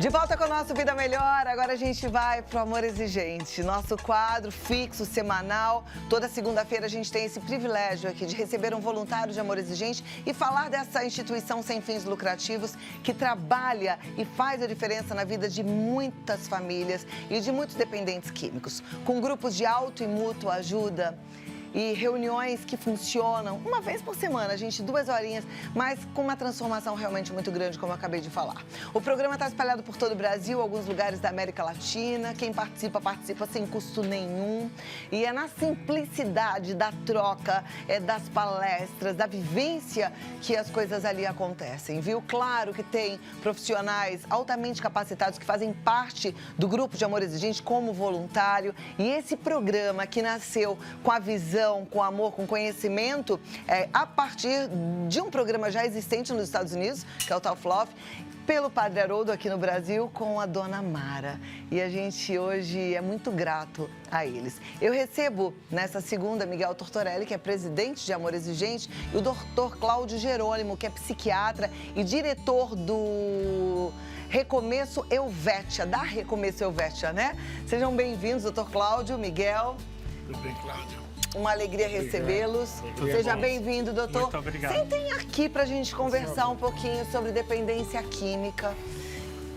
De volta com o nosso Vida Melhor, agora a gente vai pro Amor Exigente, nosso quadro fixo, semanal. Toda segunda-feira a gente tem esse privilégio aqui de receber um voluntário de Amor Exigente e falar dessa instituição sem fins lucrativos que trabalha e faz a diferença na vida de muitas famílias e de muitos dependentes químicos, com grupos de auto e mútua ajuda e reuniões que funcionam uma vez por semana, gente, 2 horinhas, mas com uma transformação realmente muito grande, como eu acabei de falar. O programa está espalhado por todo o Brasil, alguns lugares da América Latina. Quem participa, participa sem custo nenhum. E é na simplicidade da troca, das palestras, da vivência que as coisas ali acontecem, viu? Claro que tem profissionais altamente capacitados que fazem parte do grupo de Amor Exigente como voluntário. E esse programa que nasceu com a visão, com amor, com conhecimento, a partir de um programa já existente nos Estados Unidos, que é o Tough Love, pelo Padre Haroldo aqui no Brasil, com a Dona Mara. E a gente hoje é muito grato a eles. Eu recebo nessa segunda Miguel Tortorelli, que é presidente de Amor Exigente, e o Dr. Cláudio Jerônimo, que é psiquiatra e diretor do Recomeço Helvétia, da Recomeço Helvétia, né? Sejam bem-vindos, Dr. Cláudio, Miguel. Tudo bem, Cláudio? Uma alegria recebê-los. Seja bem-vindo, doutor. Muito obrigado. Sentem aqui para a gente conversar um pouquinho sobre dependência química.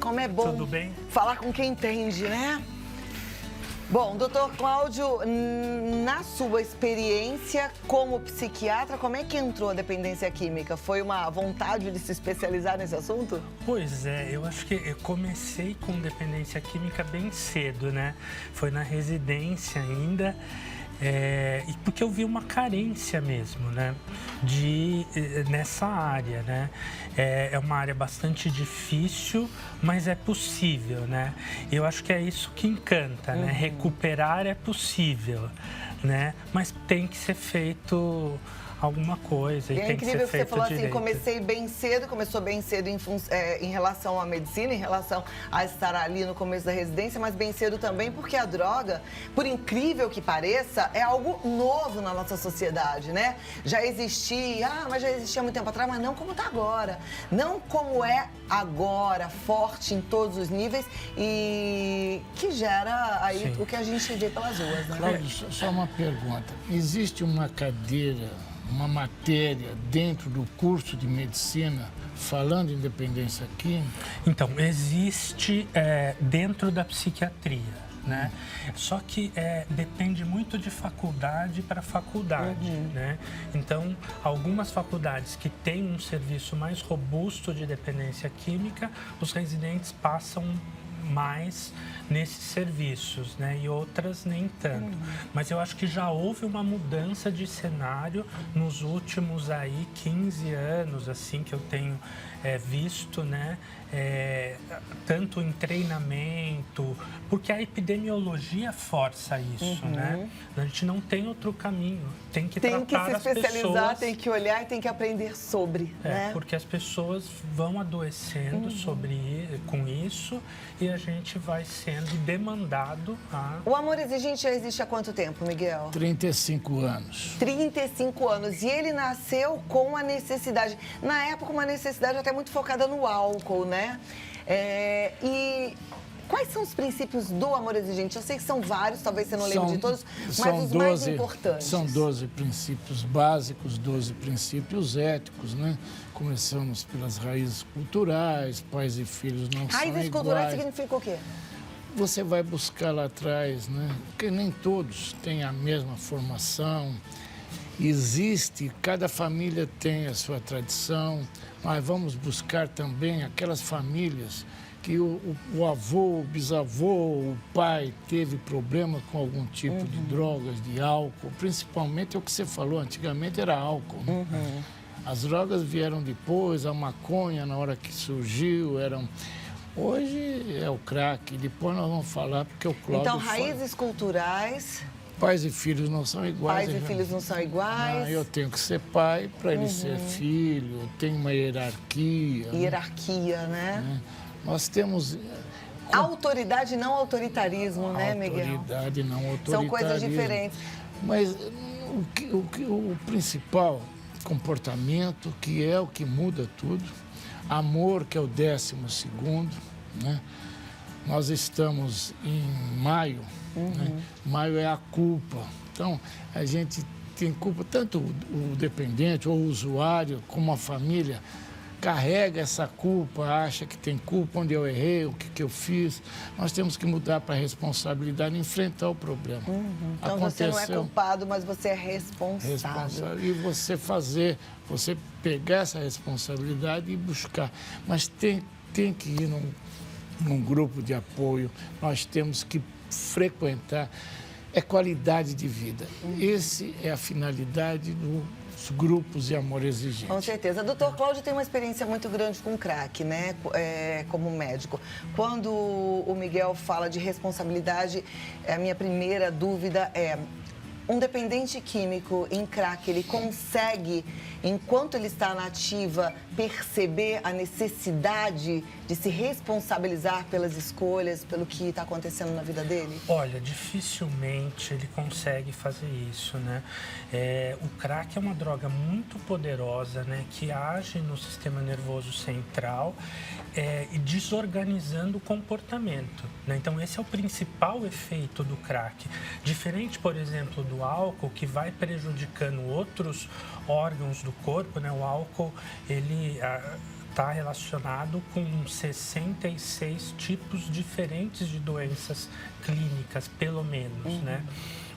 Como é bom Tudo bem? falar com quem entende, né? Bom, doutor Cláudio, na sua experiência como psiquiatra, como é que entrou a dependência química? Foi uma vontade de se especializar nesse assunto? Pois é, eu acho que eu comecei com dependência química bem cedo, né? Foi na residência ainda. E porque eu vi uma carência mesmo, né, nessa área, né? É uma área bastante difícil, mas é possível, né? Eu acho que é isso que encanta, né? Recuperar é possível, né? Mas tem que ser feito alguma coisa e é tem que ser incrível que você feito falou direito. assim, começou bem cedo em relação à medicina, em relação a estar ali no começo da residência, mas bem cedo também porque a droga, por incrível que pareça, é algo novo na nossa sociedade, né? Já existia há muito tempo atrás, mas não como está agora. Não como é agora, forte em todos os níveis e que gera aí Sim. o que a gente vê pelas ruas, né? Cláudio, só uma pergunta. Existe uma cadeira, uma matéria dentro do curso de medicina falando em dependência química? Então, existe dentro da psiquiatria, né? Só que depende muito de faculdade para faculdade, né? Então, algumas faculdades que têm um serviço mais robusto de dependência química, os residentes passam mais nesses serviços, né? E outras nem tanto. Mas eu acho que já houve uma mudança de cenário nos últimos 15 anos, assim, que eu tenho visto, né? Tanto em treinamento, porque a epidemiologia força isso, né? A gente não tem outro caminho, tem que tratar as pessoas. Tem que se especializar, tem que olhar e tem que aprender sobre, né? Porque as pessoas vão adoecendo com isso e a gente vai sendo demandado a... O Amor Exigente já existe há quanto tempo, Miguel? 35 anos. 35 anos. E ele nasceu com a necessidade. Na época, uma necessidade até muito focada no álcool, né? E quais são os princípios do Amor Exigente? Eu sei que são vários, talvez você não lembre de todos, mas os mais importantes. São 12 princípios básicos, 12 princípios éticos, né? Começamos pelas raízes culturais, pais e filhos não são iguais. Raízes culturais significa o quê? Você vai buscar lá atrás, né? Porque nem todos têm a mesma formação. Cada família tem a sua tradição, mas vamos buscar também aquelas famílias que o avô, o bisavô, o pai teve problema com algum tipo de drogas, de álcool, principalmente o que você falou, antigamente era álcool, né? As drogas vieram depois, a maconha na hora que surgiu, hoje é o crack, depois nós vamos falar porque o Cláudio Então, raízes culturais... Pais e filhos não são iguais. Pais e filhos não são iguais. Eu tenho que ser pai para ele ser filho, tem uma hierarquia. Hierarquia, né? Nós temos... Autoridade e não autoritarismo, né, Miguel? Autoridade e não autoritarismo. São coisas diferentes. Mas o principal comportamento, que é o que muda tudo, amor, que é o 12º, né? Nós estamos em maio, né? Maio é a culpa. Então, a gente tem culpa, tanto o dependente ou o usuário, como a família, carrega essa culpa, acha que tem culpa, onde eu errei, o que eu fiz. Nós temos que mudar para a responsabilidade, enfrentar o problema. Então, você não é culpado, mas você é responsável. E você pegar essa responsabilidade e buscar. Mas tem que ir num grupo de apoio, nós temos que frequentar, é qualidade de vida. Essa é a finalidade dos grupos de amor exigente. Com certeza. Doutor Cláudio tem uma experiência muito grande com crack, né? Como médico. Quando o Miguel fala de responsabilidade, a minha primeira dúvida é: um dependente químico em crack, ele consegue, enquanto ele está na ativa, perceber a necessidade de se responsabilizar pelas escolhas, pelo que está acontecendo na vida dele? Olha, dificilmente ele consegue fazer isso, né? O crack é uma droga muito poderosa, né? Que age no sistema nervoso central e desorganizando o comportamento, né? Então, esse é o principal efeito do crack. Diferente, por exemplo, do álcool, que vai prejudicando outros órgãos do corpo, né? O álcool, ele está relacionado com 66 tipos diferentes de doenças clínicas, pelo menos, né?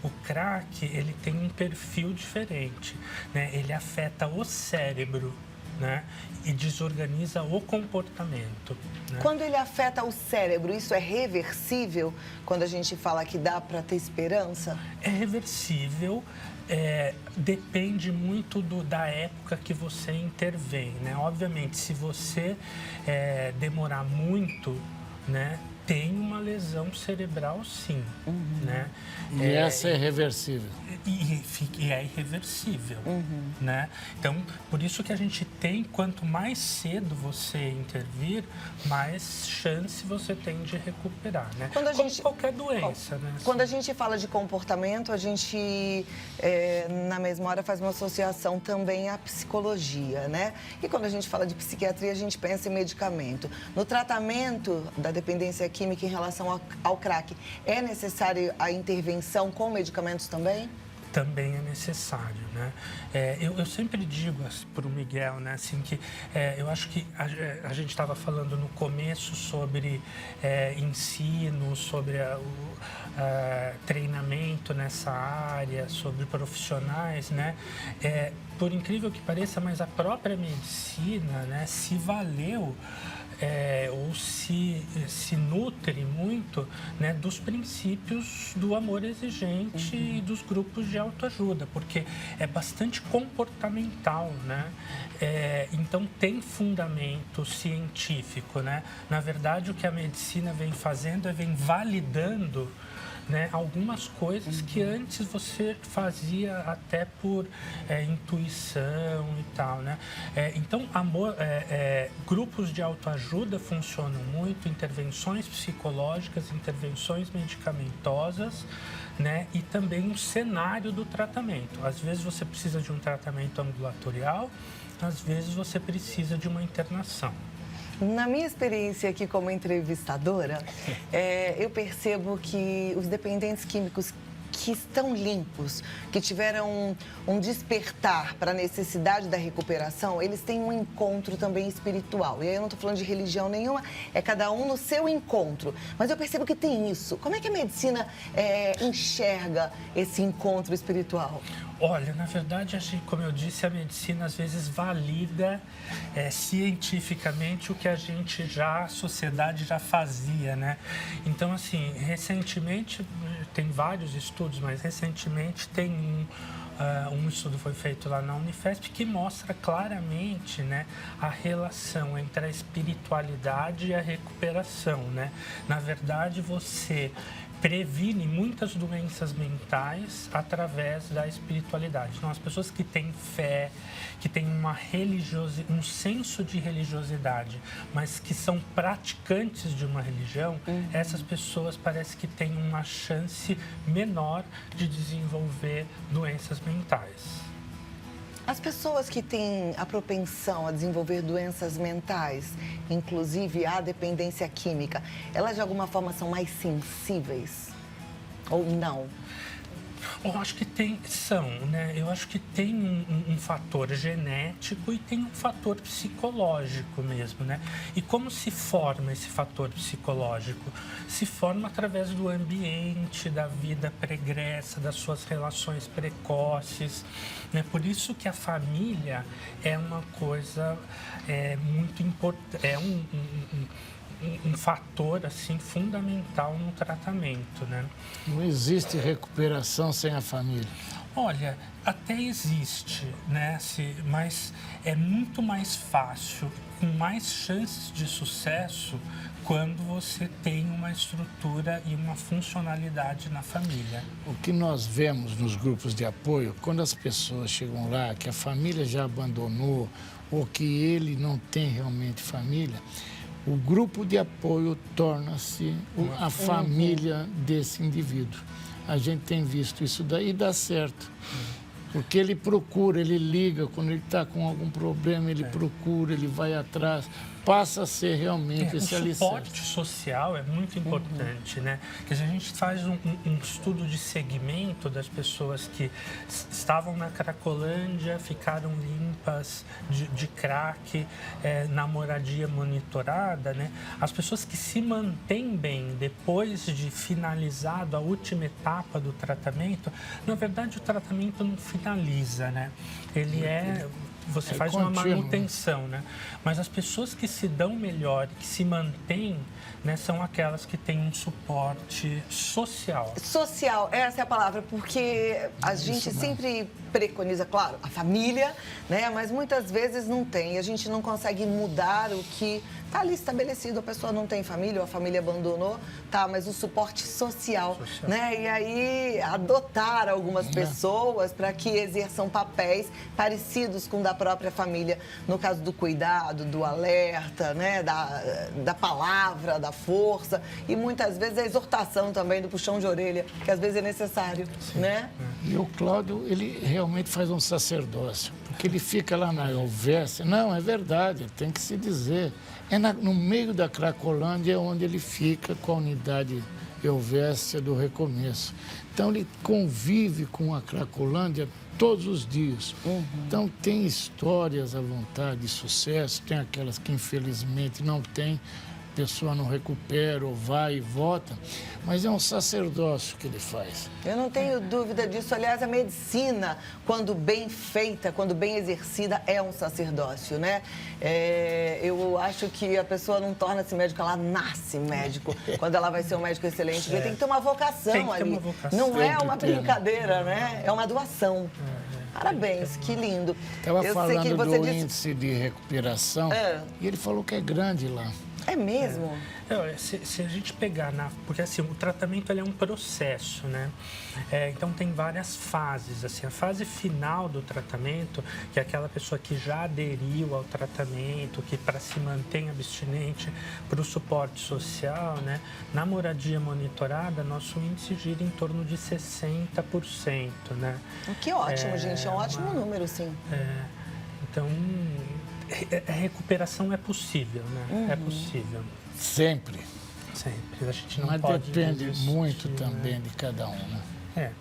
O crack, ele tem um perfil diferente, né? Ele afeta o cérebro, né? E desorganiza o comportamento, né? Quando ele afeta o cérebro, isso é reversível? Quando a gente fala que dá para ter esperança? É reversível, depende muito da época que você intervém, né? Obviamente, se você demorar muito, né, tem uma lesão cerebral, sim, né? E essa é reversível. E é irreversível, né? Então, por isso que a gente tem, quanto mais cedo você intervir, mais chance você tem de recuperar, né? Como qualquer doença, né? Quando a gente fala de comportamento, a gente, na mesma hora, faz uma associação também à psicologia, né? E quando a gente fala de psiquiatria, a gente pensa em medicamento. No tratamento da dependência química em relação ao crack, é necessária a intervenção com medicamentos também? Também é necessário, né? Eu sempre digo para o Miguel, né, assim, que eu acho que a gente estava falando no começo sobre ensino, sobre treinamento nessa área, sobre profissionais, né? Por incrível que pareça, mas a própria medicina, né, se valeu ou se nutre muito, né, dos princípios do amor exigente e dos grupos de autoajuda, porque é bastante comportamental, né? Então tem fundamento científico, né? Na verdade, o que a medicina vem fazendo vem validando, né, algumas coisas que antes você fazia até por intuição e tal, né? Então, grupos de autoajuda funcionam muito, intervenções psicológicas, intervenções medicamentosas, né? E também o cenário do tratamento. Às vezes você precisa de um tratamento ambulatorial, às vezes você precisa de uma internação. Na minha experiência aqui como entrevistadora, eu percebo que os dependentes químicos que estão limpos, que tiveram um despertar para a necessidade da recuperação, eles têm um encontro também espiritual. E aí eu não estou falando de religião nenhuma, é cada um no seu encontro. Mas eu percebo que tem isso. Como é que a medicina enxerga esse encontro espiritual? Olha, na verdade, como eu disse, a medicina às vezes valida cientificamente o que a sociedade já fazia, né? Então, assim, recentemente, tem vários estudos, mas recentemente tem um estudo foi feito lá na Unifesp que mostra claramente, né, a relação entre a espiritualidade e a recuperação, né? Na verdade, você previne muitas doenças mentais através da espiritualidade. Então, as pessoas que têm fé, que têm um senso de religiosidade, mas que são praticantes de uma religião, essas pessoas parece que têm uma chance menor de desenvolver doenças mentais. As pessoas que têm a propensão a desenvolver doenças mentais, inclusive a dependência química, elas de alguma forma são mais sensíveis? Ou não? Eu acho que né? Eu acho que tem um fator genético e tem um fator psicológico mesmo, né? E como se forma esse fator psicológico? Se forma através do ambiente, da vida pregressa, das suas relações precoces, né? Por isso que a família é uma coisa muito importante, um fator assim fundamental no tratamento, né? Não existe recuperação sem a família. Olha, até existe, né? Mas é muito mais fácil, com mais chances de sucesso, quando você tem uma estrutura e uma funcionalidade na família. O que nós vemos nos grupos de apoio, quando as pessoas chegam lá, que a família já abandonou ou que ele não tem realmente família, o grupo de apoio torna-se a família desse indivíduo. A gente tem visto isso daí e dá certo. Porque ele procura, ele liga, quando ele está com algum problema, ele procura, ele vai atrás, passa a ser realmente esse alicerce. O suporte social é muito importante, né? Quer dizer, a gente faz um estudo de segmento das pessoas que estavam na Cracolândia, ficaram limpas de crack, na moradia monitorada, né? As pessoas que se mantêm bem depois de finalizado a última etapa do tratamento, na verdade o tratamento não finaliza, né? Você faz uma manutenção, né? Mas as pessoas que se dão melhor, que se mantêm, né, são aquelas que têm um suporte social. Social, essa é a palavra, porque a gente sempre preconiza, claro, a família, né? Mas muitas vezes não tem. A gente não consegue mudar o que está ali estabelecido. A pessoa não tem família ou a família abandonou, tá? Mas o suporte social, né? E aí adotar algumas pessoas para que exerçam papéis parecidos com o da própria família, no caso do cuidado, do alerta, né? Da palavra, da força e muitas vezes a exortação também, do puxão de orelha, que às vezes é necessário, né? E o Cláudio, ele realmente faz um sacerdócio, porque ele fica lá na Elvésia. Não, é verdade, tem que se dizer. No meio da Cracolândia onde ele fica com a unidade Elvésia do Recomeço. Então, ele convive com a Cracolândia todos os dias. Então, tem histórias à vontade de sucesso, tem aquelas que, infelizmente, não tem. A pessoa não recupera ou vai e volta, mas é um sacerdócio que ele faz. Eu não tenho dúvida disso. Aliás, a medicina, quando bem feita, quando bem exercida, é um sacerdócio, né? Eu acho que a pessoa não torna-se médico, ela nasce médico, quando ela vai ser um médico excelente. Porque tem que ter uma vocação ali. Não é uma brincadeira, né? É uma doação. Parabéns, que lindo. Estava falando do índice de recuperação e ele falou que é grande lá. É mesmo? Se a gente pegar porque assim, o tratamento ele é um processo, né? Então tem várias fases, assim, a fase final do tratamento, que é aquela pessoa que já aderiu ao tratamento, que para se manter abstinente, para o suporte social, né? Na moradia monitorada, nosso índice gira em torno de 60%, né? Que ótimo, gente, é um ótimo número, sim. Então, a recuperação é possível, né? É possível. Sempre. Sempre. A gente não Mas pode depende desistir, muito né? também de cada um, né?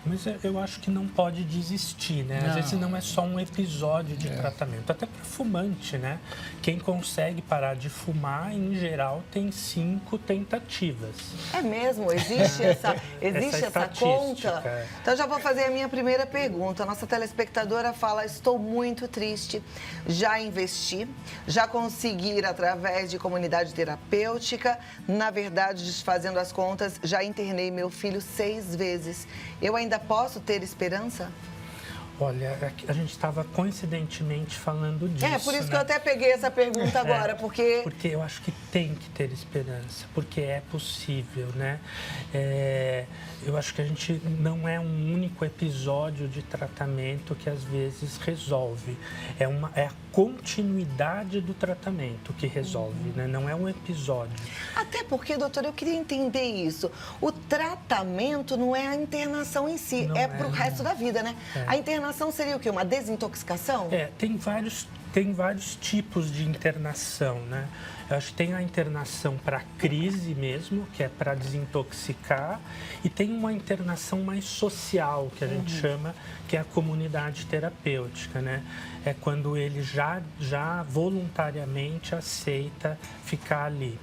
Mas eu acho que não pode desistir, né? Às vezes não é só um episódio de tratamento. Até para fumante, né? Quem consegue parar de fumar, em geral, tem 5 tentativas. É mesmo? Existe essa conta? Então, já vou fazer a minha primeira pergunta. A nossa telespectadora fala: estou muito triste, já investi, já consegui ir através de comunidade terapêutica. Na verdade, desfazendo as contas, já internei meu filho 6 vezes. Eu ainda posso ter esperança? Olha, a gente estava coincidentemente falando disso. Por isso, né? que eu até peguei essa pergunta agora, porque... Porque eu acho que tem que ter esperança, porque é possível, né? Eu acho que a gente não é um único episódio de tratamento que às vezes resolve. É a continuidade do tratamento que resolve, né? Não é um episódio. Até porque, doutor, eu queria entender isso. O tratamento não é a internação em si, é para o resto da vida, né? A internação internação seria o quê? Uma desintoxicação? Tem vários tipos de internação, né? Eu acho que tem a internação para crise mesmo, que é para desintoxicar, e tem uma internação mais social, que a gente chama, que é a comunidade terapêutica, né? É quando ele já voluntariamente aceita ficar ali.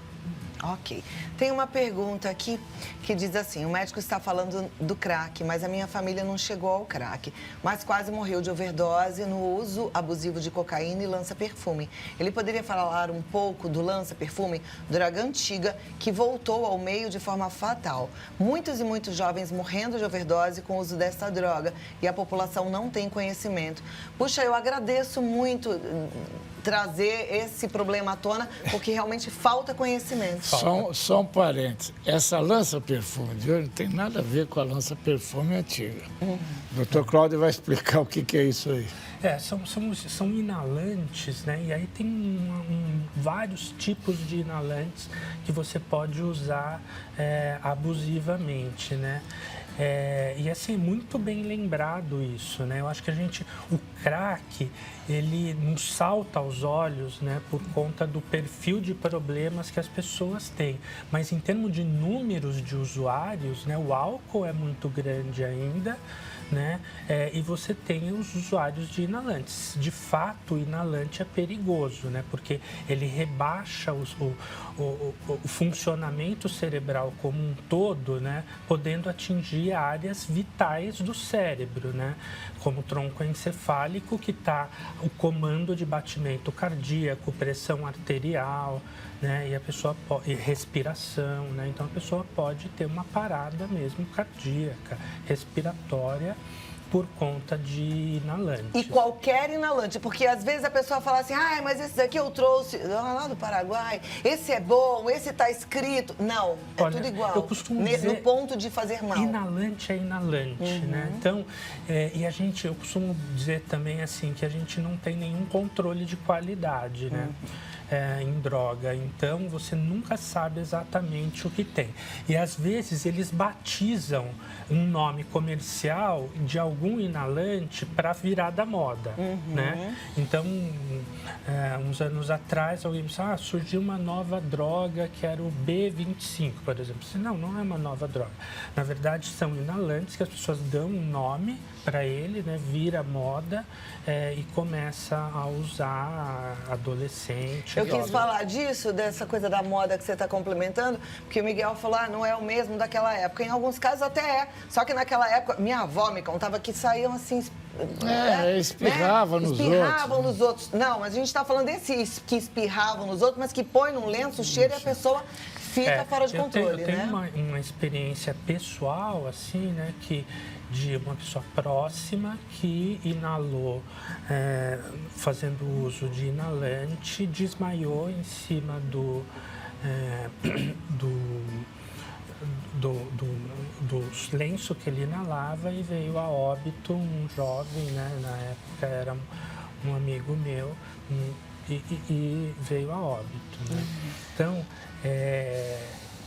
Ok. Tem uma pergunta aqui que diz assim: o médico está falando do crack, mas a minha família não chegou ao crack, mas quase morreu de overdose no uso abusivo de cocaína e lança-perfume. Ele poderia falar um pouco do lança-perfume, droga antiga, que voltou ao meio de forma fatal. Muitos e muitos jovens morrendo de overdose com o uso dessa droga e a população não tem conhecimento. Puxa, eu agradeço muito trazer esse problema à tona, porque realmente falta conhecimento. Só um parênteses. Essa lança-perfume de hoje não tem nada a ver com a lança-perfume antiga. O Dr. Cláudio vai explicar o que é isso aí. São inalantes, né? E aí tem vários tipos de inalantes que você pode usar abusivamente, né? E assim, muito bem lembrado isso, né? Eu acho que o crack, ele nos salta aos olhos, né? Por conta do perfil de problemas que as pessoas têm. Mas em termos de números de usuários, né? O álcool é muito grande ainda, né? E você tem os usuários de inalantes. De fato, o inalante é perigoso, né? Porque ele rebaixa o funcionamento cerebral como um todo, né? Podendo atingir áreas vitais do cérebro, né? Como o tronco encefálico, que está o comando de batimento cardíaco, pressão arterial, né? E respiração, né? Então a pessoa pode ter uma parada mesmo cardíaca, respiratória, por conta de inalante. E qualquer inalante, porque às vezes a pessoa fala assim: mas esse daqui eu trouxe lá do Paraguai, esse é bom, esse está escrito. Não, Olha, tudo igual. Eu costumo dizer, no ponto de fazer mal. Inalante é inalante, né? Então, eu costumo dizer também assim, que a gente não tem nenhum controle de qualidade, né? Em droga, então você nunca sabe exatamente o que tem. E às vezes eles batizam um nome comercial de algum inalante para virar da moda, né? Então, uns anos atrás, alguém disse: surgiu uma nova droga que era o B25, por exemplo. Não é uma nova droga. Na verdade, são inalantes que as pessoas dão um nome para ele, né? Vira moda e começa a usar adolescente. Eu quis falar disso, dessa coisa da moda que você está complementando, porque o Miguel falou: não é o mesmo daquela época. Em alguns casos até é. Só que naquela época, minha avó me contava que saíam assim... Espirravam nos outros. Espirravam nos outros. Não, mas a gente está falando desses que espirravam nos outros, mas que põe num lenço, cheira e a pessoa fica fora de controle, eu tenho uma experiência pessoal, assim, né, de uma pessoa próxima que inalou, fazendo uso de inalante, desmaiou em cima do lenço que ele inalava e veio a óbito um jovem, né? Na época era um amigo meu, e veio a óbito, né? Então,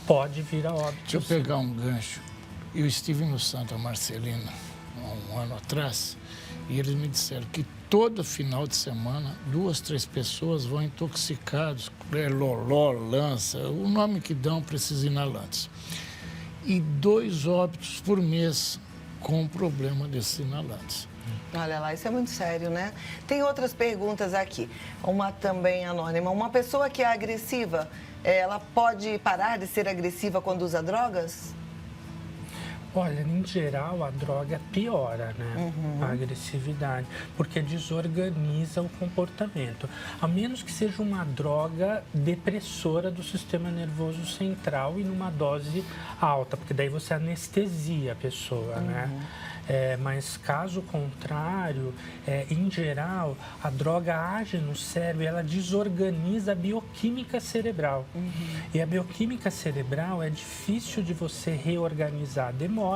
pode vir a óbito. Deixa eu pegar um gancho. Eu estive no Santa Marcelina há um ano atrás e eles me disseram que todo final de semana 2, 3 pessoas vão intoxicados, loló, lança, o nome que dão para esses inalantes. E 2 óbitos por mês com o problema desses inalantes. Olha lá, isso é muito sério, né? Tem outras perguntas aqui. Uma também anônima. Uma pessoa que é agressiva, ela pode parar de ser agressiva quando usa drogas? Olha, em geral, a droga piora, né? A agressividade, porque desorganiza o comportamento. A menos que seja uma droga depressora do sistema nervoso central e numa dose alta, porque daí você anestesia a pessoa, né? Mas caso contrário, em geral, a droga age no cérebro e ela desorganiza a bioquímica cerebral. E a bioquímica cerebral é difícil de você reorganizar, demora.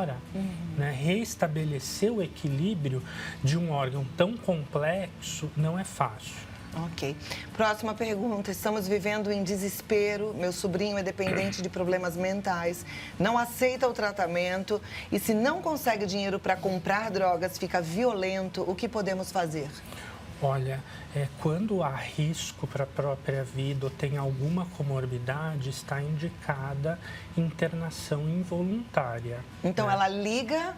Né? Reestabelecer o equilíbrio de um órgão tão complexo não é fácil. Ok. Próxima pergunta. Estamos vivendo em desespero. Meu sobrinho é dependente de problemas mentais, não aceita o tratamento e, se não consegue dinheiro para comprar drogas, fica violento. O que podemos fazer? Olha, quando há risco para a própria vida ou tem alguma comorbidade, está indicada internação involuntária. Então, né? ela liga...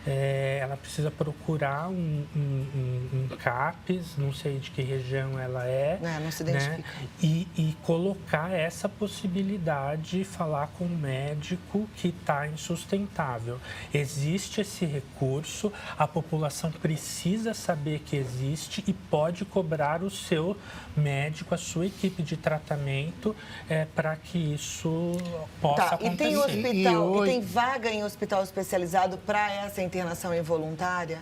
Ela precisa procurar um CAPS, não sei de que região ela é. Não se identifica. Né? E colocar essa possibilidade, falar com o médico que está insustentável. Existe esse recurso, a população precisa saber que existe e pode cobrar o seu médico, a sua equipe de tratamento, para que isso possa acontecer. E tem hospital, e tem vaga em hospital especializado para essa internação involuntária?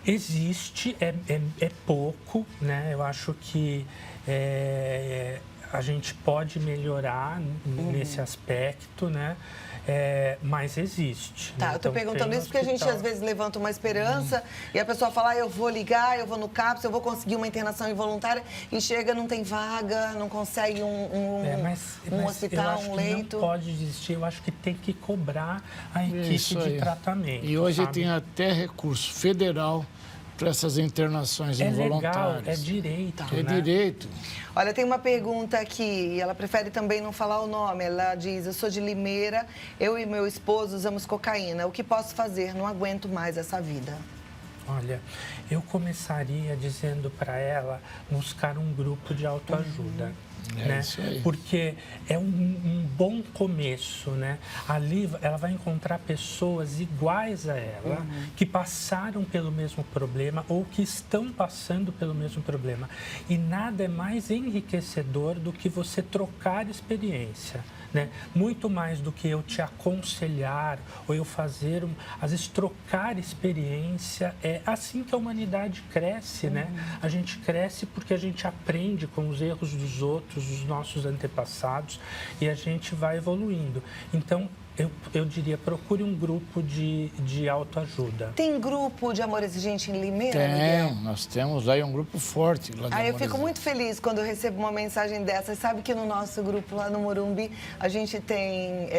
Existe, é pouco, né? Eu acho que a gente pode melhorar nesse aspecto, né? Mas existe. Tá, né? eu estou perguntando isso porque a gente às vezes levanta uma esperança e a pessoa fala, eu vou ligar, eu vou no CAPS, eu vou conseguir uma internação involuntária e chega, não tem vaga, não consegue um hospital, um leito. Não pode existir, eu acho que tem que cobrar a equipe de tratamento. E hoje sabe? tem até recurso federal para essas internações involuntárias. Legal, é direito. É direito. Olha, tem uma pergunta aqui, e ela prefere também não falar o nome. Ela diz, eu sou de Limeira, eu e meu esposo usamos cocaína. O que posso fazer? Não aguento mais essa vida. Olha, eu começaria dizendo para ela buscar um grupo de autoajuda. Né? Isso aí. Porque é um bom começo, né? Ali ela vai encontrar pessoas iguais a ela, que passaram pelo mesmo problema ou que estão passando pelo mesmo problema. E nada é mais enriquecedor do que você trocar experiência. Né? Muito mais do que eu te aconselhar ou eu fazer, às vezes trocar experiência, é assim que a humanidade cresce, né? A gente cresce porque a gente aprende com os erros dos outros, dos nossos antepassados e a gente vai evoluindo. Então, eu diria, procure um grupo de autoajuda. Tem grupo de Amor Exigente em Limeira, Miguel? Nós temos aí um grupo forte lá de Eu Amor fico muito feliz quando eu recebo uma mensagem dessa. Sabe que no nosso grupo lá no Morumbi, a gente tem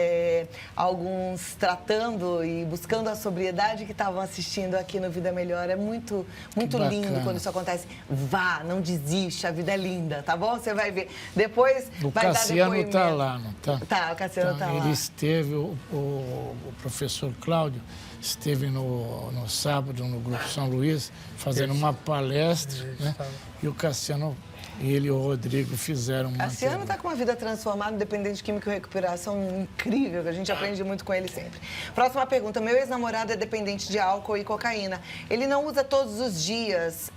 alguns tratando e buscando a sobriedade que estavam assistindo aqui no Vida Melhor. É muito lindo quando isso acontece. Vá, não desiste, a vida é linda, tá bom? Você vai ver. Depois O vai Cassiano dar depoimento. está lá, não está? Tá, o Cassiano está lá. Ele esteve, o professor Cláudio esteve no sábado no Grupo São Luís fazendo uma palestra, né? E o Cassiano, ele e o Rodrigo fizeram uma... Cassiano está com uma vida transformada, dependente de química e recuperação incrível, que a gente aprende muito com ele sempre. Próxima pergunta. Meu ex-namorado é dependente de álcool e cocaína. Ele não usa todos os dias,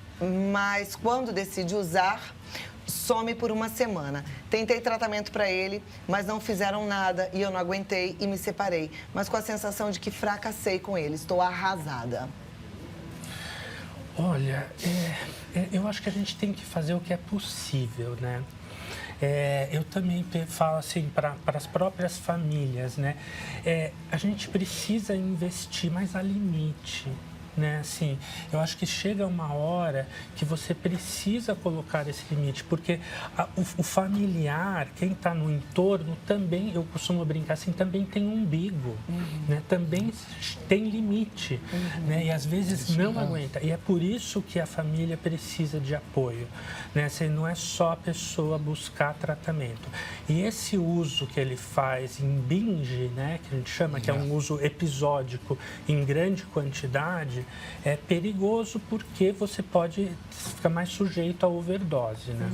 mas quando decide usar, some por uma semana. Tentei tratamento para ele, mas não fizeram nada e eu não aguentei e me separei. Mas com a sensação de que fracassei com ele. Estou arrasada. Olha, eu acho que a gente tem que fazer o que é possível, né? Eu também falo assim para as próprias famílias, né? A gente precisa investir, mas há limite. Né? Assim, eu acho que chega uma hora que você precisa colocar esse limite, porque o familiar, quem está no entorno, também, eu costumo brincar assim, também tem um umbigo, né? Também tem limite, né? E às vezes não aguenta. E é por isso que a família precisa de apoio, né? Assim, não é só a pessoa buscar tratamento. E esse uso que ele faz em binge, né? Que a gente chama, que é um uso episódico em grande quantidade, é perigoso porque você pode ficar mais sujeito à overdose, né?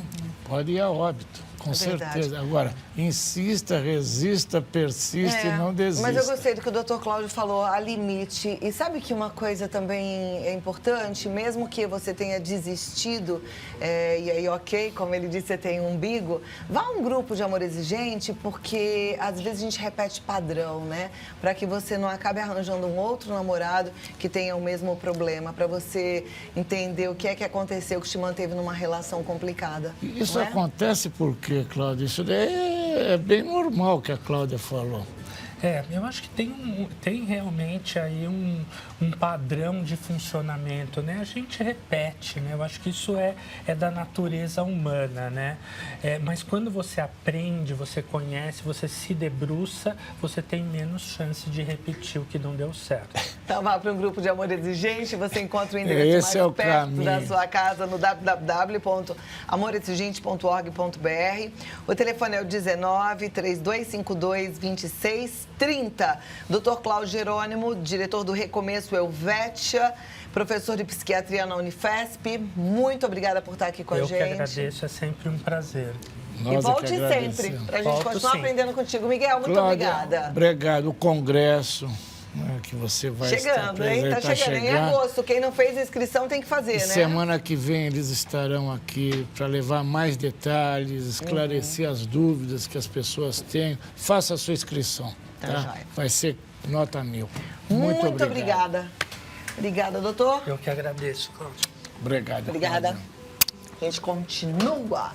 Pode ir a óbito, com certeza. Agora, insista, resista, persista e não desista. Mas eu gostei do que o Dr. Cláudio falou, há limite. E sabe que uma coisa também é importante, mesmo que você tenha desistido, e aí, ok, como ele disse, você tem um umbigo, vá a um grupo de Amor Exigente, porque às vezes a gente repete padrão, né? Para que você não acabe arranjando um outro namorado que tenha o mesmo problema, para você entender o que é que aconteceu que te manteve numa relação complicada. Isso acontece por quê, Cláudia? Isso daí é bem normal que a Cláudia falou. Eu acho que tem realmente aí um padrão de funcionamento, né? A gente repete, né? Eu acho que isso é da natureza humana, né? Mas quando você aprende, você conhece, você se debruça, você tem menos chance de repetir o que não deu certo. Então vá para um grupo de amor exigente, você encontra o endereço mais perto da sua casa no www.amoreexigente.org.br. O telefone é o 19-3252-2630. Dr. Cláudio Jerônimo, diretor do Recomeço Helvétia, professor de psiquiatria na Unifesp. Muito obrigada por estar aqui com a gente. Eu que agradeço, é sempre um prazer. E volte sempre, para a gente continuar aprendendo contigo. Miguel, muito obrigada. Obrigado. O congresso, né, que você vai chegando, hein? Tá chegando em agosto. Quem não fez a inscrição tem que fazer, né? Semana que vem eles estarão aqui para levar mais detalhes, esclarecer as dúvidas que as pessoas têm. Faça a sua inscrição, tá? Vai ser nota 1000. Muito obrigada. Obrigada, doutor. Eu que agradeço, Cláudio. Obrigado. Obrigada. A gente continua.